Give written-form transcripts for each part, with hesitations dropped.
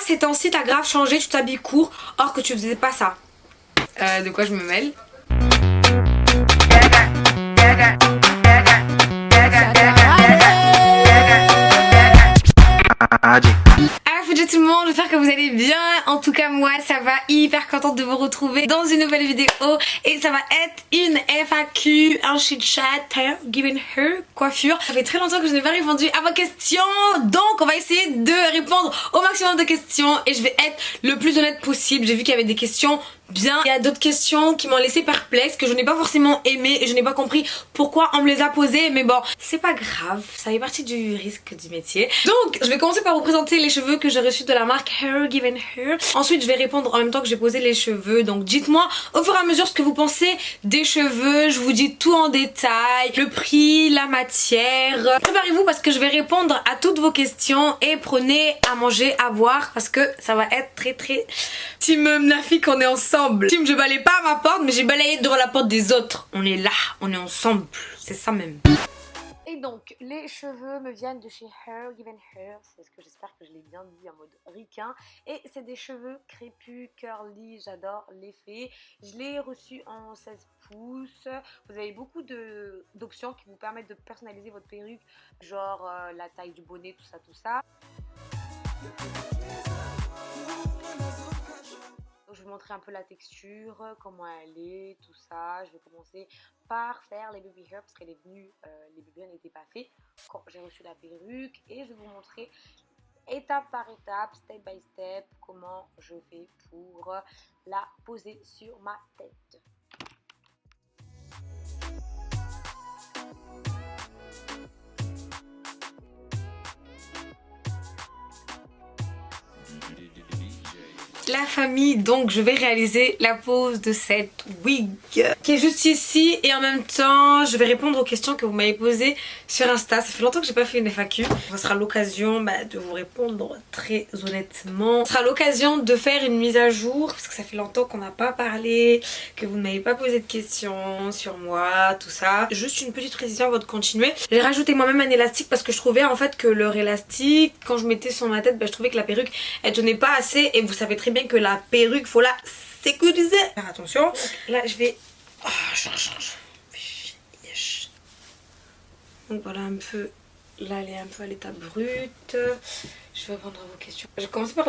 ces temps-ci t'as grave changé, tu t'habilles court, or que tu faisais pas ça. De quoi je me mêle? Salut tout le monde, j'espère que vous allez bien. En tout cas moi ça va, hyper contente de vous retrouver dans une nouvelle vidéo. Et ça va être une FAQ, un chit chat, given her, coiffure. Ça fait très longtemps que je n'ai pas répondu à vos questions, donc on va essayer de répondre au maximum de questions. Et je vais être le plus honnête possible. J'ai vu qu'il y avait des questions bien, il y a d'autres questions qui m'ont laissé perplexe, que je n'ai pas forcément aimé et je n'ai pas compris pourquoi on me les a posées. Mais bon, c'est pas grave, ça fait partie du risque du métier. Donc je vais commencer par vous présenter les cheveux que j'ai reçus de la marque Hair Given Her. Ensuite je vais répondre en même temps que j'ai posé les cheveux. Donc dites-moi au fur et à mesure ce que vous pensez des cheveux. Je vous dis tout en détail, le prix, la matière. Préparez-vous parce que je vais répondre à toutes vos questions. Et prenez à manger, à boire, parce que ça va être très Team Mnafik, on est ensemble. Team, je balaye pas à ma porte, mais j'ai balayé devant la porte des autres. On est là, on est ensemble, c'est ça même. Et donc, les cheveux me viennent de chez Hair Given Her. C'est ce que j'espère que je l'ai bien dit en mode ricain. Et c'est des cheveux crépus, curly, j'adore l'effet. Je l'ai reçu en 16 pouces. Vous avez beaucoup d'options qui vous permettent de personnaliser votre perruque. Genre la taille du bonnet, tout ça. Je vais vous montrer un peu la texture, comment elle est, tout ça. Je vais commencer par faire les baby hairs parce qu'elle est venue, les baby hairs n'étaient pas faits quand j'ai reçu la perruque. Et je vais vous montrer étape par étape, step by step, comment je fais pour la poser sur ma tête. La famille, donc je vais réaliser la pose de cette wig qui est juste ici, et en même temps je vais répondre aux questions que vous m'avez posées sur Insta. Ça fait longtemps que j'ai pas fait une FAQ. Ça sera l'occasion de vous répondre très honnêtement. Ça sera l'occasion de faire une mise à jour parce que ça fait longtemps qu'on n'a pas parlé, que vous ne m'avez pas posé de questions sur moi, tout ça. Juste une petite précision avant de continuer. J'ai rajouté moi-même un élastique parce que je trouvais en fait que leur élastique, quand je mettais sur ma tête, je trouvais que la perruque elle tenait pas assez, et vous savez très bien que la perruque faut la sécuriser. Faire attention. Là je vais change. Donc voilà un peu. Là elle est un peu à l'état brut. Je vais répondre à vos questions. Je vais commencer par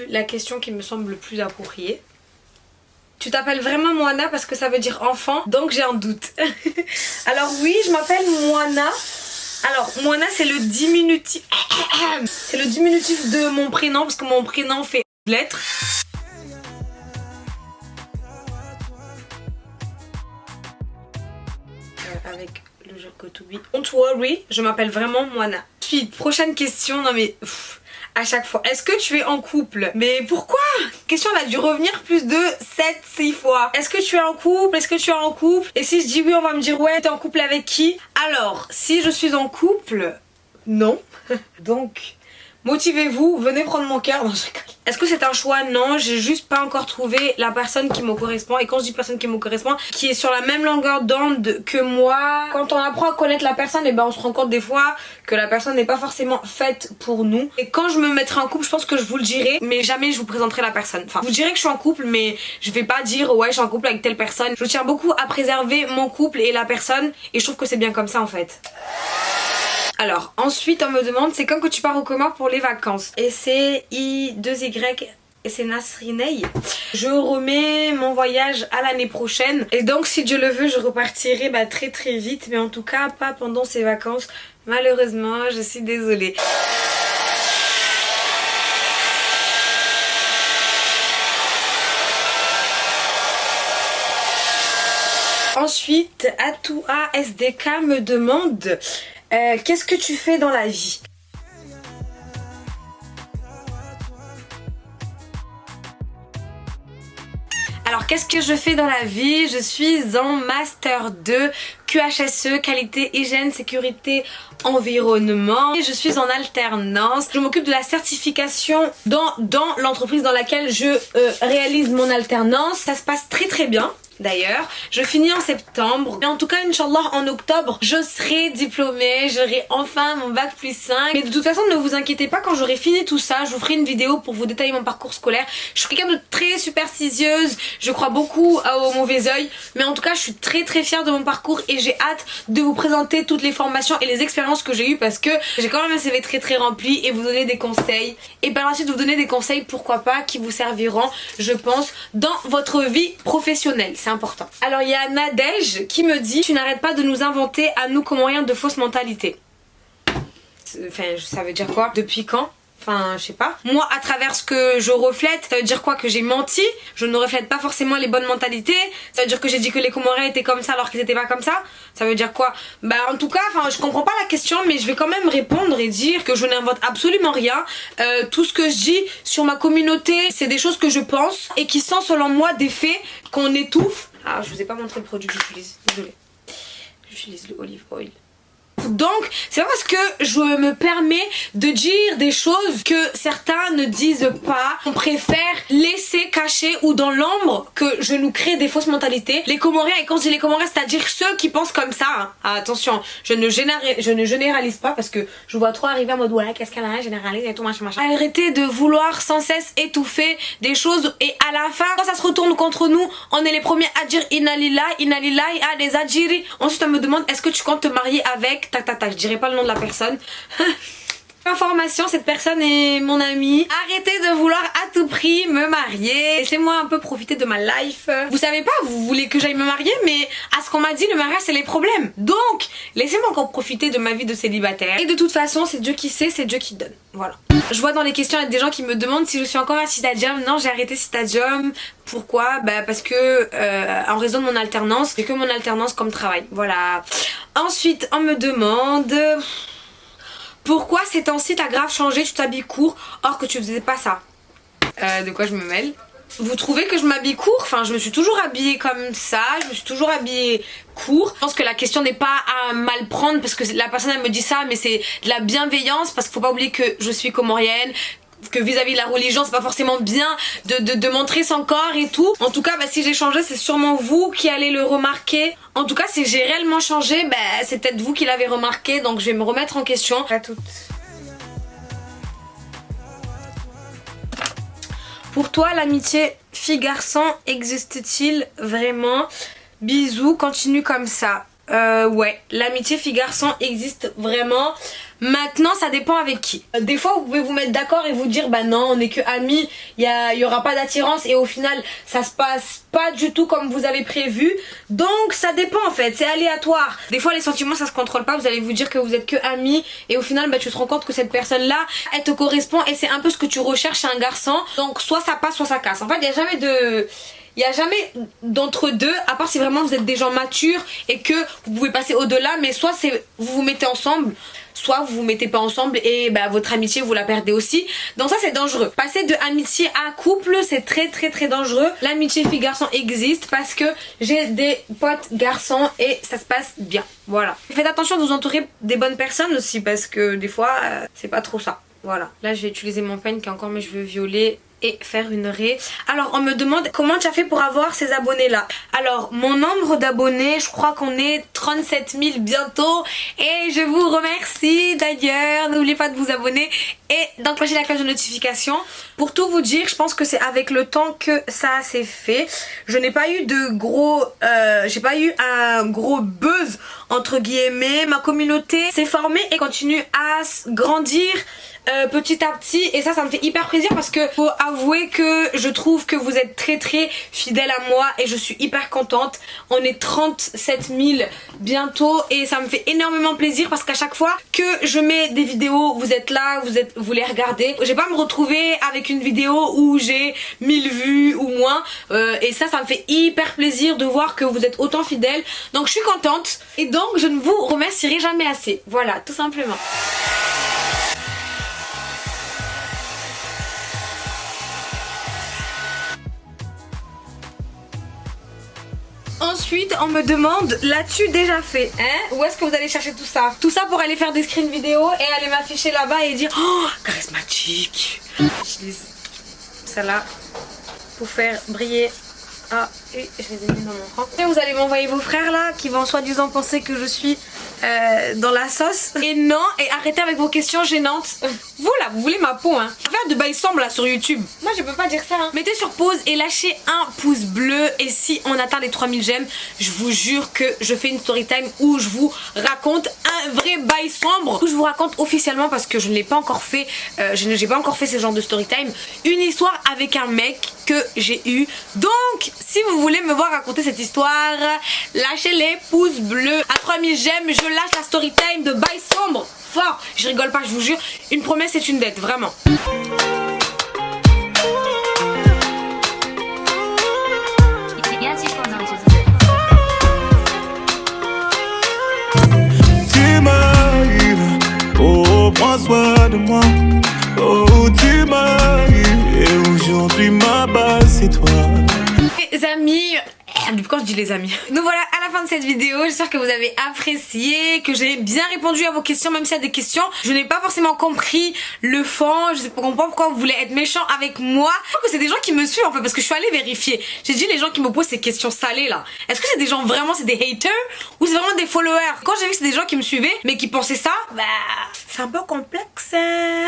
la question qui me semble le plus appropriée. Tu t'appelles vraiment Moana parce que ça veut dire enfant, donc j'ai un doute. Alors oui, je m'appelle Moana. Alors Moana c'est le diminutif. C'est le diminutif de mon prénom parce que mon prénom fait lettres. Avec le jeu Kotubi. Don't worry, je m'appelle vraiment Moana. Ensuite, prochaine question. Non mais à chaque fois, est-ce que tu es en couple? Mais pourquoi? Question elle a dû revenir plus de 7-6 fois. Est-ce que tu es en couple? Est-ce que tu es en couple? Et si je dis oui, on va me dire ouais, t'es en couple avec qui? Alors, si je suis en couple, non. Donc motivez-vous, venez prendre mon cœur. Non, je rigole. Est-ce que c'est un choix? Non, j'ai juste pas encore trouvé la personne qui me correspond. Et quand je dis personne qui me correspond, qui est sur la même longueur d'onde que moi. Quand on apprend à connaître la personne, et on se rend compte des fois que la personne n'est pas forcément faite pour nous. Et quand je me mettrai en couple, je pense que je vous le dirai, mais jamais je vous présenterai la personne. Enfin, je vous dirai que je suis en couple, mais je vais pas dire ouais, je suis en couple avec telle personne. Je tiens beaucoup à préserver mon couple et la personne, et je trouve que c'est bien comme ça en fait. Alors ensuite on me demande c'est quand que tu pars au Comores pour les vacances. Et c'est I2Y et c'est Nasrinei. Je remets mon voyage à l'année prochaine. Et donc si Dieu le veut je repartirai très vite. Mais en tout cas pas pendant ces vacances. Malheureusement je suis désolée. Ensuite Atoua SDK me demande qu'est-ce que tu fais dans la vie? Alors qu'est-ce que je fais dans la vie? Je suis en Master 2 QHSE, qualité, hygiène, sécurité, environnement. Et je suis en alternance. Je m'occupe de la certification dans l'entreprise dans laquelle je réalise mon alternance. Ça se passe très bien. d'ailleurs. Je finis en septembre. Et en tout cas, Inch'Allah, en octobre, je serai diplômée. J'aurai enfin mon bac plus 5. Mais de toute façon, ne vous inquiétez pas, quand j'aurai fini tout ça, je vous ferai une vidéo pour vous détailler mon parcours scolaire. Je suis quelqu'un de très superstitieuse. Je crois beaucoup au mauvais oeil. Mais en tout cas, je suis très fière de mon parcours et j'ai hâte de vous présenter toutes les formations et les expériences que j'ai eues parce que j'ai quand même un CV très rempli et vous donner des conseils. Et par la suite, vous donner des conseils, pourquoi pas, qui vous serviront, je pense, dans votre vie professionnelle. C'est important. Alors, il y a Nadège qui me dit: tu n'arrêtes pas de nous inventer à nous Comoriens de fausses mentalités. Enfin, ça veut dire quoi? Depuis quand? Enfin, je sais pas. Moi, à travers ce que je reflète, ça veut dire quoi? Que j'ai menti. Je ne reflète pas forcément les bonnes mentalités. Ça veut dire que j'ai dit que les Comoriens étaient comme ça alors qu'ils étaient pas comme ça. Ça veut dire quoi? Bah, en tout cas, enfin, je comprends pas la question, mais je vais quand même répondre et dire que je n'invente absolument rien. Tout ce que je dis sur ma communauté, c'est des choses que je pense et qui sont, selon moi, des faits qu'on étouffe. Ah, je vous ai pas montré le produit que j'utilise. Désolée. J'utilise le olive oil. Donc, c'est pas parce que je me permets de dire des choses que certains ne disent pas. On préfère laisser cacher ou dans l'ombre que je nous crée des fausses mentalités. Les Comoriens, et quand je dis les Comoriens, c'est-à-dire ceux qui pensent comme ça. Hein. Ah, attention, je ne généralise pas parce que je vois trop arriver en mode ouais, qu'est-ce qu'elle a, généralise et tout machin. Arrêtez de vouloir sans cesse étouffer des choses et à la fin, quand ça se retourne contre nous, on est les premiers à dire inna lillahi, à les adjiri. Ensuite, on me demande est-ce que tu comptes te marier avec je dirais pas le nom de la personne. Information, cette personne est mon amie. Arrêtez de vouloir à tout prix me marier. Laissez-moi un peu profiter de ma life. Vous savez pas, vous voulez que j'aille me marier, mais à ce qu'on m'a dit, le mariage c'est les problèmes. Donc, laissez-moi encore profiter de ma vie de célibataire. Et de toute façon, c'est Dieu qui sait, c'est Dieu qui donne. Voilà. Je vois dans les questions, il y a des gens qui me demandent si je suis encore à Citadium. Non, j'ai arrêté Citadium. Pourquoi? Bah parce que en raison de mon alternance, j'ai que mon alternance comme travail. Voilà. Ensuite, on me demande pourquoi ces temps-ci t'as grave changé, tu t'habilles court or que tu faisais pas ça. De quoi je me mêle? Vous trouvez que je m'habille court? Enfin, je me suis toujours habillée comme ça, je me suis toujours habillée court. Je pense que la question n'est pas à mal prendre parce que la personne elle me dit ça, mais c'est de la bienveillance parce qu'il faut pas oublier que je suis comorienne, que vis-à-vis de la religion c'est pas forcément bien de montrer son corps et tout. En tout cas, bah, si j'ai changé, c'est sûrement vous qui allez le remarquer. En tout cas, si j'ai réellement changé, bah, c'est peut-être vous qui l'avez remarqué, donc je vais me remettre en question. À toutes. Pour toi, l'amitié fille-garçon existe-t-il vraiment? Bisous, continue comme ça. Ouais, l'amitié fille-garçon existe vraiment. Maintenant, ça dépend avec qui. Des fois, vous pouvez vous mettre d'accord et vous dire bah non, on est que amis, il y aura pas d'attirance et au final, ça se passe pas du tout comme vous avez prévu. Donc, ça dépend en fait, c'est aléatoire. Des fois, les sentiments, ça se contrôle pas. Vous allez vous dire que vous êtes que amis et au final, bah tu te rends compte que cette personne-là, elle te correspond et c'est un peu ce que tu recherches chez un garçon. Donc, soit ça passe, soit ça casse. En fait, il n'y a jamais d'entre deux, à part si vraiment vous êtes des gens matures et que vous pouvez passer au-delà, mais soit vous vous mettez ensemble, soit vous vous mettez pas ensemble et bah, votre amitié vous la perdez aussi. Donc ça c'est dangereux. Passer de amitié à couple c'est très dangereux. L'amitié fille-garçon existe parce que j'ai des potes garçons et ça se passe bien. Voilà. Faites attention de vous entourer des bonnes personnes aussi parce que des fois c'est pas trop ça. Voilà. Là je vais utiliser mon peigne qui a encore mes cheveux violets et faire une raie. Alors on me demande comment tu as fait pour avoir ces abonnés là. Alors mon nombre d'abonnés, je crois qu'on est 37 000 bientôt et je vous remercie d'ailleurs. N'oubliez pas de vous abonner et d'enclencher la cloche de notification. Pour tout vous dire, je pense que c'est avec le temps que ça s'est fait. Je n'ai pas eu de gros j'ai pas eu un gros buzz entre guillemets. Ma communauté s'est formée et continue à grandir petit à petit et ça me fait hyper plaisir parce que faut avouer que je trouve que vous êtes très fidèles à moi et je suis hyper contente. On est 37 000 bientôt et ça me fait énormément plaisir parce qu'à chaque fois que je mets des vidéos, vous êtes là, vous les regardez. Je vais pas me retrouver avec une vidéo où j'ai 1000 vues ou moins et ça me fait hyper plaisir de voir que vous êtes autant fidèles. Donc je suis contente et donc je ne vous remercierai jamais assez. Voilà, tout simplement. Ensuite, on me demande, l'as-tu déjà fait? Hein? Où est-ce que vous allez chercher tout ça? Tout ça pour aller faire des screens vidéo et aller m'afficher là-bas et dire oh, charismatique. J'utilise celle-là pour faire briller Ah, et je les ai mis dans mon rang. Et vous allez m'envoyer vos frères là qui vont soi-disant penser que je suis dans la sauce. Et non, et arrêtez avec vos questions gênantes. Vous là, vous voulez ma peau hein. Faire de bail semble là sur YouTube. Moi je peux pas dire ça hein. Mettez sur pause et lâchez un pouce bleu. Et si on atteint les 3000 j'aime, je vous jure que je fais une story time où je vous raconte un vrai bail sombre. Où je vous raconte officiellement, parce que je ne l'ai pas encore fait, j'ai pas encore fait ce genre de story time, une histoire avec un mec que j'ai eu. Donc si vous voulez me voir raconter cette histoire, lâchez les pouces bleus. À 3000 j'aime, je lâche la story time de bail sombre. Fort, je rigole pas, je vous jure. Une promesse c'est une dette, vraiment. Tu m'arrives, oh prends soin de moi. Oh tu m'arrives, et aujourd'hui ma base c'est toi. Les amis, quand je dis les amis, nous voilà à la fin de cette vidéo. J'espère que vous avez apprécié, que j'ai bien répondu à vos questions, même s'il y a des questions je n'ai pas forcément compris le fond. Je sais pas pourquoi vous voulez être méchant avec moi. Je crois que c'est des gens qui me suivent en fait, parce que je suis allée vérifier. J'ai dit les gens qui me posent ces questions salées là, est-ce que c'est des gens vraiment, c'est des haters ou c'est vraiment des followers? Quand j'ai vu que c'est des gens qui me suivaient mais qui pensaient ça, bah c'est un peu complexe hein.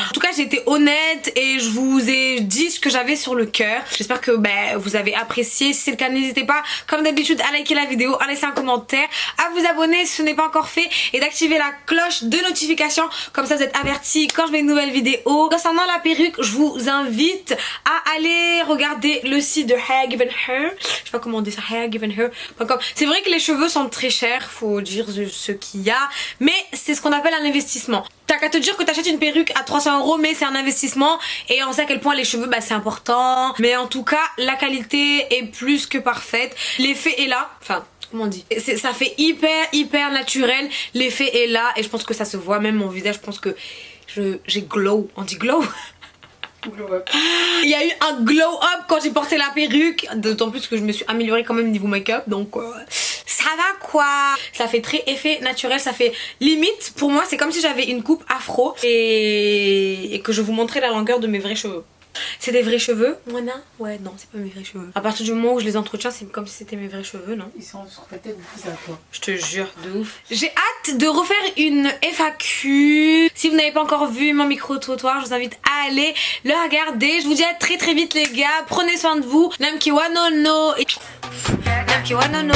En tout cas j'ai été honnête et je vous ai dit ce que j'avais sur le cœur. J'espère que vous avez apprécié. Si c'est le cas, n'hésitez pas comme d'habitude à liker la vidéo, à laisser un commentaire, à vous abonner si ce n'est pas encore fait et d'activer la cloche de notification, comme ça vous êtes avertis quand je mets une nouvelle vidéo. Concernant la perruque, je vous invite à aller regarder le site de Hair Given Hair. Je sais pas comment on dit ça, hairgivenhair.com. C'est vrai que les cheveux sont très chers, faut dire ce qu'il y a, mais c'est ce qu'on appelle un investissement. T'as qu'à te dire que t'achètes une perruque à 300 €, mais c'est un investissement et on sait à quel point les cheveux c'est important. Mais en tout cas la qualité est plus que parfaite, l'effet est là, enfin comment on dit, ça fait hyper naturel, l'effet est là et je pense que ça se voit, même mon visage, je pense que j'ai glow, on dit glow. Il y a eu un glow up quand j'ai porté la perruque, d'autant plus que je me suis améliorée quand même niveau make-up, donc ça va quoi. Ça fait très effet naturel, ça fait limite, pour moi c'est comme si j'avais une coupe afro et que je vous montrais la longueur de mes vrais cheveux. C'est des vrais cheveux, Mona? Ouais, non, c'est pas mes vrais cheveux. À partir du moment où je les entretiens, c'est comme si c'était mes vrais cheveux, non? Ils sont sur ta tête plus à toi. Je te jure, de ouf. J'ai hâte de refaire une FAQ. Si vous n'avez pas encore vu mon micro-trottoir, je vous invite à aller le regarder. Je vous dis à très vite les gars. Prenez soin de vous. Namki wa no no. Namki wa no no.